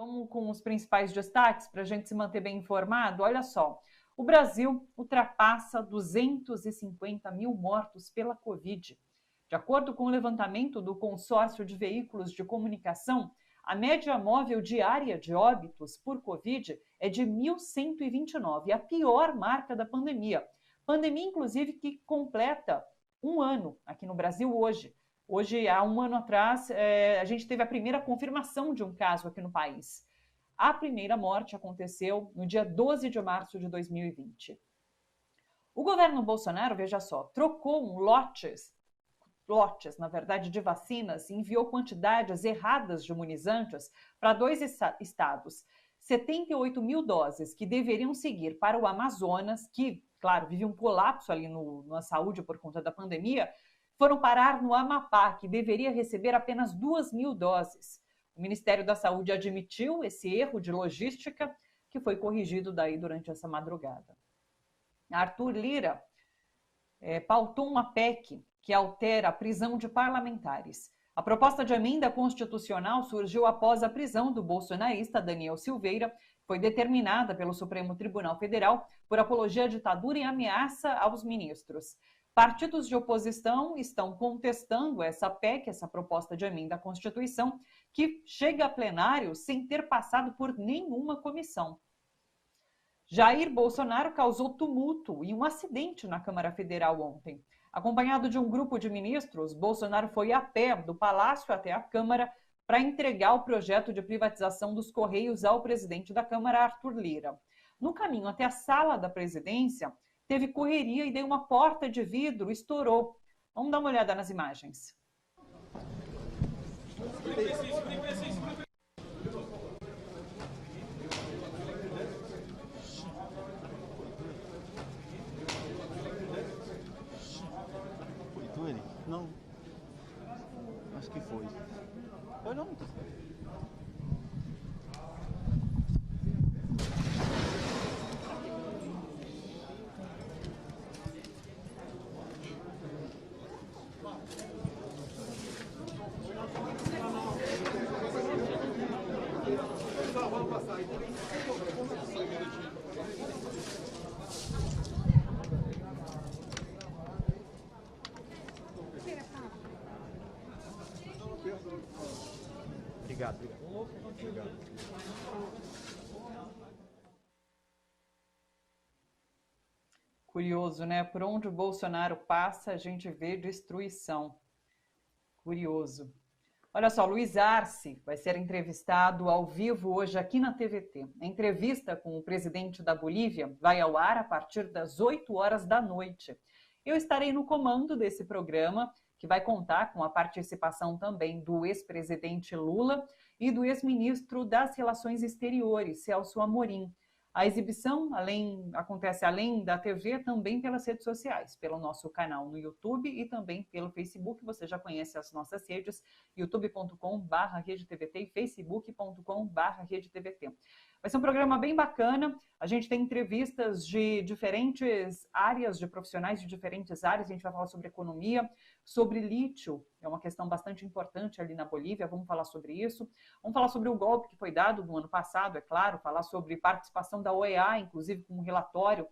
Vamos com os principais destaques para a gente se manter bem informado. Olha só, o Brasil ultrapassa 250 mil mortos pela Covid. De acordo com o levantamento do Consórcio de Veículos de Comunicação, a média móvel diária de óbitos por Covid é de 1.129, a pior marca da pandemia. Pandemia, inclusive, que completa um ano aqui no Brasil hoje. Hoje, há um ano atrás, a gente teve a primeira confirmação de um caso aqui no país. A primeira morte aconteceu no dia 12 de março de 2020. O governo Bolsonaro, veja só, trocou lotes, na verdade, de vacinas e enviou quantidades erradas de imunizantes para 2 estados. 78 mil doses que deveriam seguir para o Amazonas, que, claro, vive um colapso ali na saúde por conta da pandemia, foram parar no Amapá, que deveria receber apenas 2.000 doses. O Ministério da Saúde admitiu esse erro de logística, que foi corrigido daí durante essa madrugada. Arthur Lira pautou uma PEC que altera a prisão de parlamentares. A proposta de emenda constitucional surgiu após a prisão do bolsonarista Daniel Silveira, que foi determinada pelo Supremo Tribunal Federal por apologia à ditadura e ameaça aos ministros. Partidos de oposição estão contestando essa PEC, essa proposta de emenda à Constituição, que chega a plenário sem ter passado por nenhuma comissão. Jair Bolsonaro causou tumulto e um acidente na Câmara Federal ontem. Acompanhado de um grupo de ministros, Bolsonaro foi a pé do Palácio até a Câmara para entregar o projeto de privatização dos Correios ao presidente da Câmara, Arthur Lira. No caminho até a sala da presidência, teve correria e daí uma porta de vidro estourou. Vamos dar uma olhada nas imagens. Foi tu, ele? Não. Acho que foi. Foi não. Obrigado. Curioso, né? Por onde o Bolsonaro passa, a gente vê destruição. Curioso. Olha só, Luiz Arce vai ser entrevistado ao vivo hoje aqui na TVT. A entrevista com o presidente da Bolívia vai ao ar a partir das 8 horas da noite. Eu estarei no comando desse programa, que vai contar com a participação também do ex-presidente Lula e do ex-ministro das Relações Exteriores, Celso Amorim. A exibição acontece além da TV, também pelas redes sociais, pelo nosso canal no YouTube e também pelo Facebook. Você já conhece as nossas redes, youtube.com/RedeTVT e facebook.com/RedeTVT. Vai ser um programa bem bacana. A gente tem entrevistas de diferentes áreas, de profissionais de diferentes áreas. A gente vai falar sobre economia, sobre lítio, é uma questão bastante importante ali na Bolívia, vamos falar sobre isso. Vamos falar sobre o golpe que foi dado no ano passado, é claro, falar sobre participação da OEA, inclusive com um relatório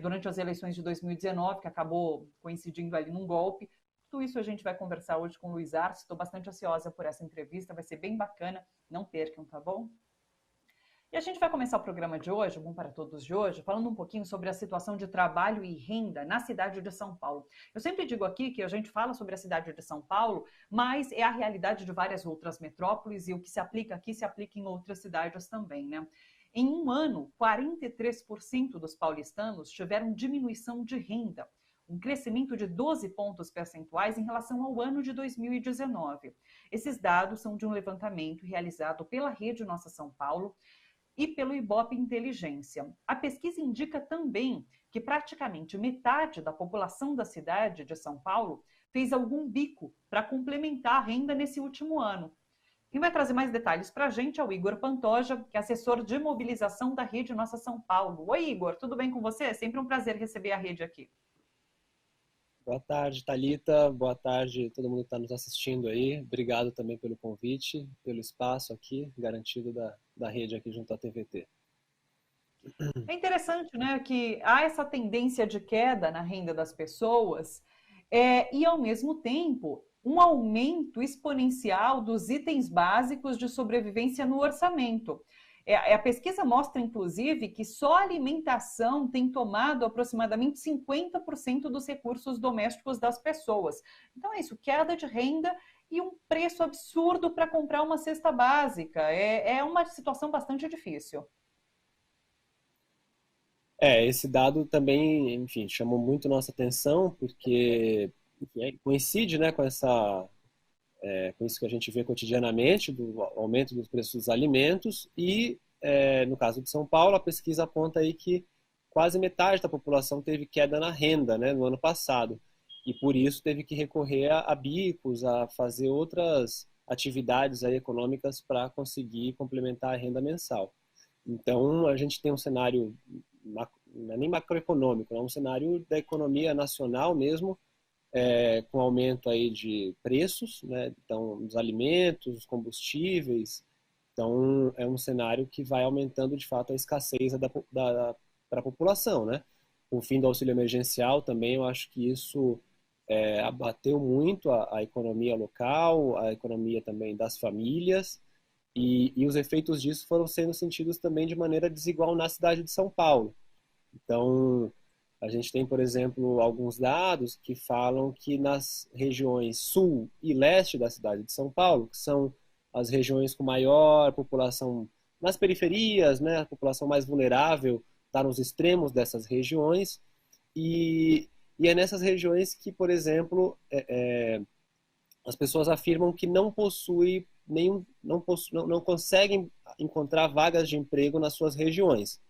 durante as eleições de 2019, que acabou coincidindo ali num golpe. Tudo isso a gente vai conversar hoje com o Luiz Arce. Estou bastante ansiosa por essa entrevista, vai ser bem bacana, não percam, tá bom? E a gente vai começar o programa de hoje, Bom para Todos de hoje, falando um pouquinho sobre a situação de trabalho e renda na cidade de São Paulo. Eu sempre digo aqui que a gente fala sobre a cidade de São Paulo, mas é a realidade de várias outras metrópoles e o que se aplica aqui se aplica em outras cidades também, né? Em um ano, 43% dos paulistanos tiveram diminuição de renda, um crescimento de 12 pontos percentuais em relação ao ano de 2019. Esses dados são de um levantamento realizado pela Rede Nossa São Paulo e pelo Ibope Inteligência. A pesquisa indica também que praticamente metade da população da cidade de São Paulo fez algum bico para complementar a renda nesse último ano. Quem vai trazer mais detalhes para a gente é o Igor Pantoja, que é assessor de mobilização da Rede Nossa São Paulo. Oi, Igor, tudo bem com você? É sempre um prazer receber a rede aqui. Boa tarde, Thalita. Boa tarde a todo mundo que está nos assistindo aí. Obrigado também pelo convite, pelo espaço aqui, garantido da rede aqui junto à TVT. É interessante, né, que há essa tendência de queda na renda das pessoas e, ao mesmo tempo, um aumento exponencial dos itens básicos de sobrevivência no orçamento. A pesquisa mostra, inclusive, que só a alimentação tem tomado aproximadamente 50% dos recursos domésticos das pessoas. Então é isso, queda de renda e um preço absurdo para comprar uma cesta básica. É uma situação bastante difícil. Esse dado também, enfim, chamou muito nossa atenção, porque enfim, coincide, né, com isso que a gente vê cotidianamente, do aumento dos preços dos alimentos, e no caso de São Paulo, a pesquisa aponta aí que quase metade da população teve queda na renda, né, no ano passado, e por isso teve que recorrer a bicos, a fazer outras atividades aí econômicas para conseguir complementar a renda mensal. Então, a gente tem um cenário, não é nem macroeconômico, é um cenário da economia nacional mesmo, com aumento aí de preços, né? Então, dos alimentos, dos combustíveis. Então, é um cenário que vai aumentando, de fato, a escassez para a população, né? Com o fim do auxílio emergencial também, eu acho que isso abateu muito a economia local, a economia também das famílias, e os efeitos disso foram sendo sentidos também de maneira desigual na cidade de São Paulo. Então, a gente tem, por exemplo, alguns dados que falam que nas regiões sul e leste da cidade de São Paulo, que são as regiões com maior população nas periferias, né, a população mais vulnerável está nos extremos dessas regiões, e é nessas regiões que, por exemplo, as pessoas afirmam que não conseguem encontrar vagas de emprego nas suas regiões.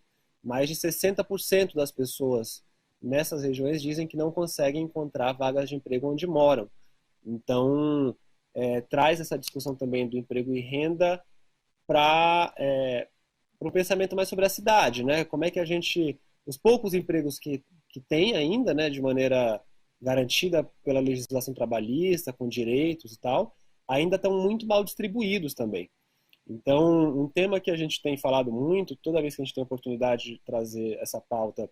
Mais de 60% das pessoas nessas regiões dizem que não conseguem encontrar vagas de emprego onde moram. Então, traz essa discussão também do emprego e renda para um pensamento mais sobre a cidade, né? Como é que os poucos empregos que tem ainda, né, de maneira garantida pela legislação trabalhista, com direitos e tal, ainda estão muito mal distribuídos também. Então, um tema que a gente tem falado muito, toda vez que a gente tem a oportunidade de trazer essa pauta,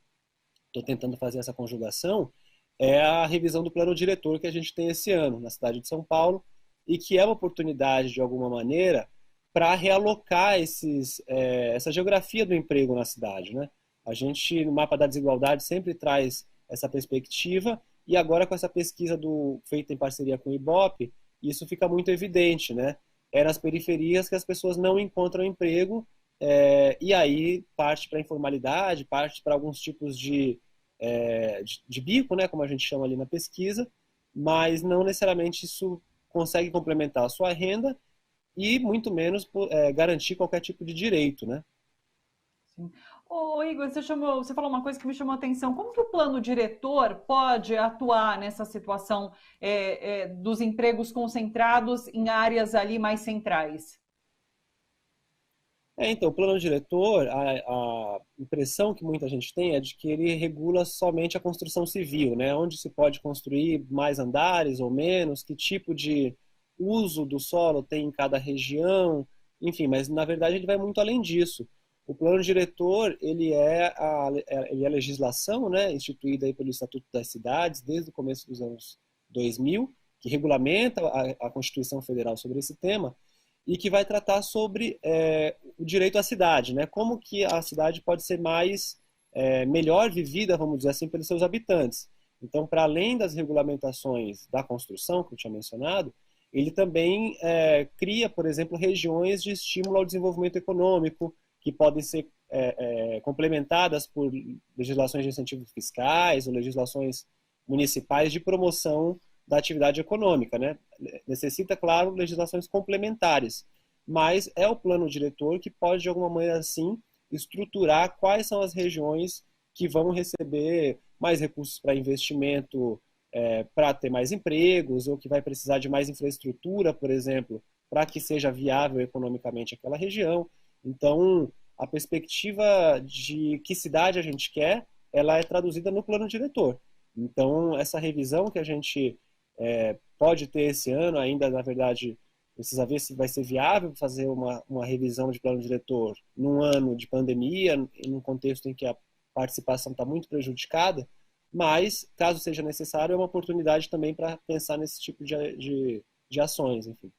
estou tentando fazer essa conjugação, é a revisão do plano diretor que a gente tem esse ano na cidade de São Paulo, e que é uma oportunidade, de alguma maneira, para realocar essa geografia do emprego na cidade, né? A gente, no mapa da desigualdade, sempre traz essa perspectiva, e agora com essa pesquisa feita em parceria com o Ibope, isso fica muito evidente, né? É nas periferias que as pessoas não encontram emprego, e aí parte para a informalidade, parte para alguns tipos de bico, né, como a gente chama ali na pesquisa, mas não necessariamente isso consegue complementar a sua renda e muito menos garantir qualquer tipo de direito, né? Sim. Ô, Igor, você falou uma coisa que me chamou a atenção. Como que o plano diretor pode atuar nessa situação dos empregos concentrados em áreas ali mais centrais? Então, o plano diretor, a impressão que muita gente tem é de que ele regula somente a construção civil, né? Onde se pode construir mais andares ou menos, que tipo de uso do solo tem em cada região, enfim, mas na verdade ele vai muito além disso. O plano diretor, ele é a legislação, né, instituída aí pelo Estatuto das Cidades desde o começo dos anos 2000, que regulamenta a Constituição Federal sobre esse tema, e que vai tratar sobre o direito à cidade, né? Como que a cidade pode ser melhor vivida, vamos dizer assim, pelos seus habitantes. Então, para além das regulamentações da construção, que eu tinha mencionado, ele também cria, por exemplo, regiões de estímulo ao desenvolvimento econômico, que podem ser complementadas por legislações de incentivos fiscais ou legislações municipais de promoção da atividade econômica, né? Necessita, claro, legislações complementares, mas é o plano diretor que pode, de alguma maneira, assim, estruturar quais são as regiões que vão receber mais recursos para investimento, para ter mais empregos, ou que vai precisar de mais infraestrutura, por exemplo, para que seja viável economicamente aquela região. Então, a perspectiva de que cidade a gente quer, ela é traduzida no plano diretor. Então, essa revisão que a gente pode ter esse ano, ainda, na verdade, precisa ver se vai ser viável fazer uma revisão de plano diretor num ano de pandemia, em um contexto em que a participação está muito prejudicada, mas, caso seja necessário, é uma oportunidade também para pensar nesse tipo de ações, enfim.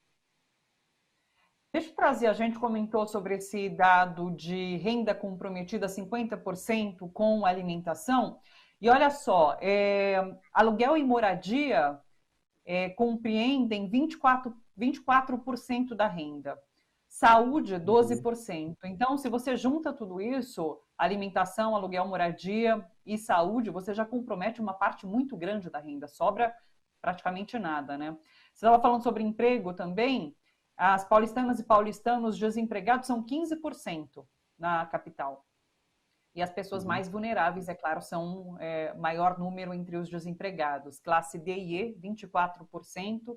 Deixa eu trazer, a gente comentou sobre esse dado de renda comprometida 50% com alimentação, e olha só, aluguel e moradia compreendem 24% da renda, saúde 12%. Então, se você junta tudo isso, alimentação, aluguel, moradia e saúde, você já compromete uma parte muito grande da renda, sobra praticamente nada, né? Você estava falando sobre emprego também. As paulistanas e paulistanos desempregados são 15% na capital. E as pessoas mais vulneráveis, é claro, são maior número entre os desempregados. Classe D e E, 24%.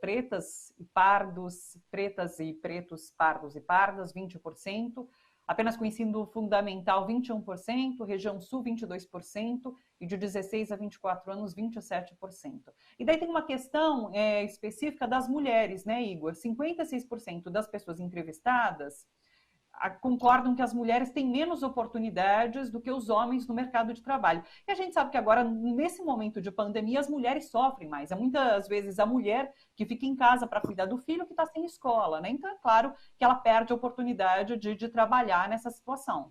Pretas e pardos, pretas e pretos, pardos e pardas, 20%. Apenas com ensino fundamental, 21%. Região Sul, 22%. E de 16 a 24 anos, 27%. E daí tem uma questão específica das mulheres, né, Igor? 56% das pessoas entrevistadas concordam que as mulheres têm menos oportunidades do que os homens no mercado de trabalho. E a gente sabe que agora, nesse momento de pandemia, as mulheres sofrem mais. É muitas vezes a mulher que fica em casa para cuidar do filho que está sem escola, né? Então, é claro que ela perde a oportunidade de trabalhar nessa situação.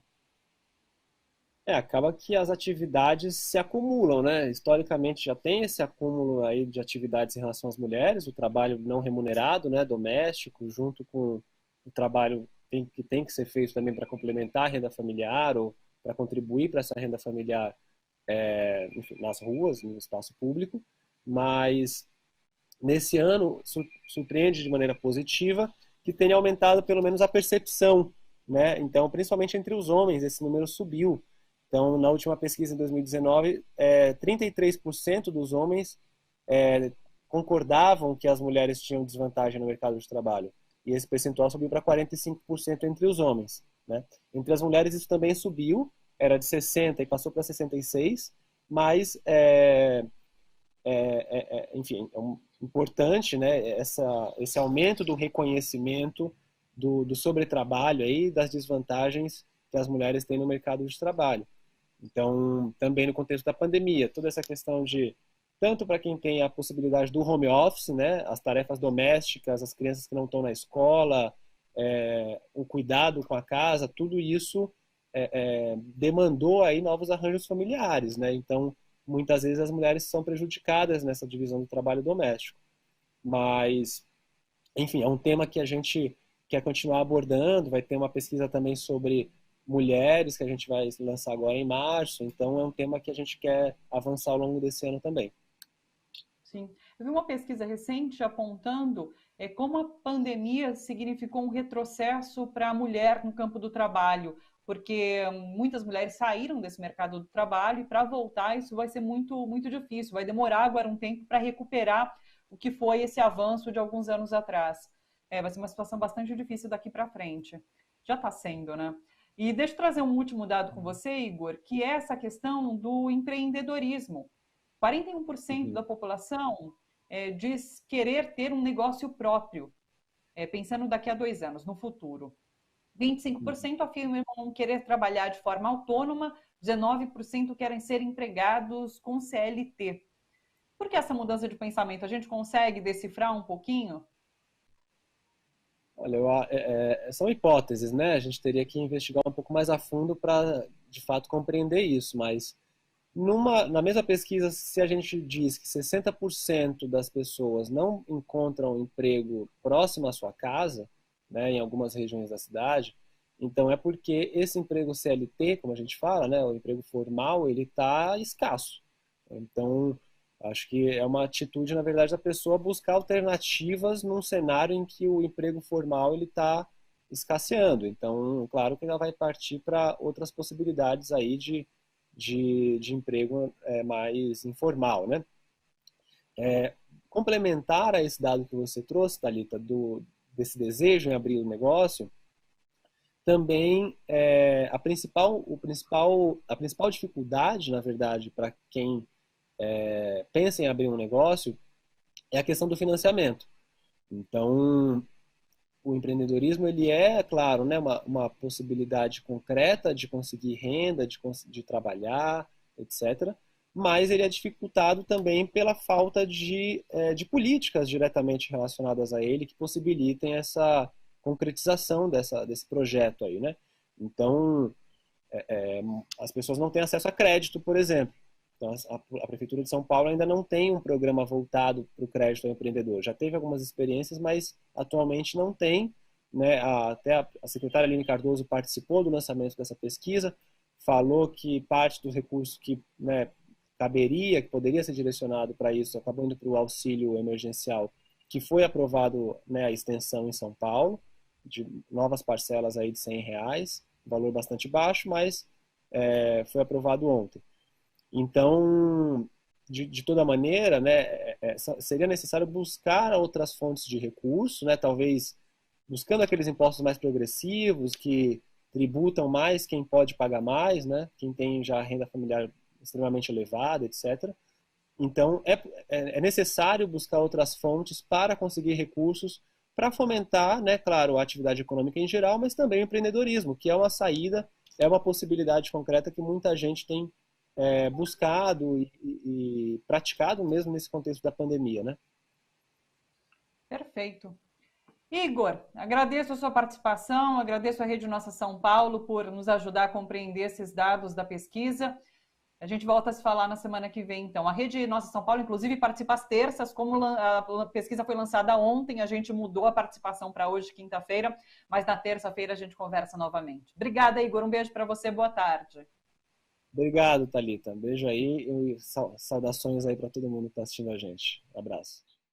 Acaba que as atividades se acumulam, né? Historicamente já tem esse acúmulo aí de atividades em relação às mulheres, o trabalho não remunerado, né, doméstico, junto com o trabalho que tem que ser feito também para complementar a renda familiar ou para contribuir para essa renda familiar enfim, nas ruas, no espaço público. Mas nesse ano surpreende de maneira positiva que tenha aumentado pelo menos a percepção, né? Então, principalmente entre os homens, esse número subiu. Então, na última pesquisa em 2019, 33% dos homens concordavam que as mulheres tinham desvantagem no mercado de trabalho. E esse percentual subiu para 45% entre os homens, né? Entre as mulheres isso também subiu, era de 60% e passou para 66%, mas, enfim, é importante, né, esse aumento do reconhecimento do sobretrabalho, aí, das desvantagens que as mulheres têm no mercado de trabalho. Então, também no contexto da pandemia, toda essa questão de, tanto para quem tem a possibilidade do home office, né, as tarefas domésticas, as crianças que não estão na escola, o cuidado com a casa, tudo isso demandou aí novos arranjos familiares, né? Então, muitas vezes as mulheres são prejudicadas nessa divisão do trabalho doméstico. Mas, enfim, é um tema que a gente quer continuar abordando, vai ter uma pesquisa também sobre mulheres que a gente vai lançar agora em março, então é um tema que a gente quer avançar ao longo desse ano também. Sim. Eu vi uma pesquisa recente apontando como a pandemia significou um retrocesso para a mulher no campo do trabalho, porque muitas mulheres saíram desse mercado do trabalho e para voltar isso vai ser muito, muito difícil, vai demorar agora um tempo para recuperar o que foi esse avanço de alguns anos atrás. Vai ser uma situação bastante difícil daqui para frente. Já está sendo, né? E deixa eu trazer um último dado com você, Igor, que é essa questão do empreendedorismo. 41% da população diz querer ter um negócio próprio, pensando daqui a 2 anos, no futuro. 25% afirmam querer trabalhar de forma autônoma, 19% querem ser empregados com CLT. Por que essa mudança de pensamento? A gente consegue decifrar um pouquinho? Olha, são hipóteses, né? A gente teria que investigar um pouco mais a fundo para, de fato, compreender isso, mas na mesma pesquisa, se a gente diz que 60% das pessoas não encontram emprego próximo à sua casa, né, em algumas regiões da cidade, então é porque esse emprego CLT, como a gente fala, né, o emprego formal, ele está escasso. Então, acho que é uma atitude, na verdade, da pessoa buscar alternativas num cenário em que o emprego formal ele está escasseando. Então, claro que ela vai partir para outras possibilidades aí de emprego mais informal, né? Complementar a esse dado que você trouxe, Thalita, desse desejo em abrir o negócio, também a principal dificuldade, na verdade, para quem pensa em abrir um negócio é a questão do financiamento. Então, o empreendedorismo, ele é, claro, né, uma possibilidade concreta de conseguir renda, de trabalhar, etc., mas ele é dificultado também pela falta de políticas diretamente relacionadas a ele que possibilitem essa concretização desse projeto aí, né? Então, as pessoas não têm acesso a crédito, por exemplo. Então, a Prefeitura de São Paulo ainda não tem um programa voltado para o crédito ao empreendedor. Já teve algumas experiências, mas atualmente não tem, né? Até a secretária Aline Cardoso participou do lançamento dessa pesquisa, falou que parte dos recursos que, né, caberia, que poderia ser direcionado para isso, acabou indo para o auxílio emergencial, que foi aprovado, né, a extensão em São Paulo, de novas parcelas aí de R$ 100, valor bastante baixo, mas foi aprovado ontem. Então, de toda maneira, né, seria necessário buscar outras fontes de recurso, né, talvez buscando aqueles impostos mais progressivos, que tributam mais quem pode pagar mais, né, quem tem já renda familiar extremamente elevada, etc. Então, é necessário buscar outras fontes para conseguir recursos para fomentar, né, claro, a atividade econômica em geral, mas também o empreendedorismo, que é uma saída, é uma possibilidade concreta que muita gente tem buscado e praticado mesmo nesse contexto da pandemia, né? Perfeito. Igor, agradeço a sua participação, agradeço a Rede Nossa São Paulo por nos ajudar a compreender esses dados da pesquisa. A gente volta a se falar na semana que vem, então. A Rede Nossa São Paulo, inclusive, participa às terças, como a pesquisa foi lançada ontem, a gente mudou a participação para hoje, quinta-feira, mas na terça-feira a gente conversa novamente. Obrigada, Igor. Um beijo para você, boa tarde. Obrigado, Thalita. Beijo aí e saudações aí para todo mundo que está assistindo a gente. Um abraço.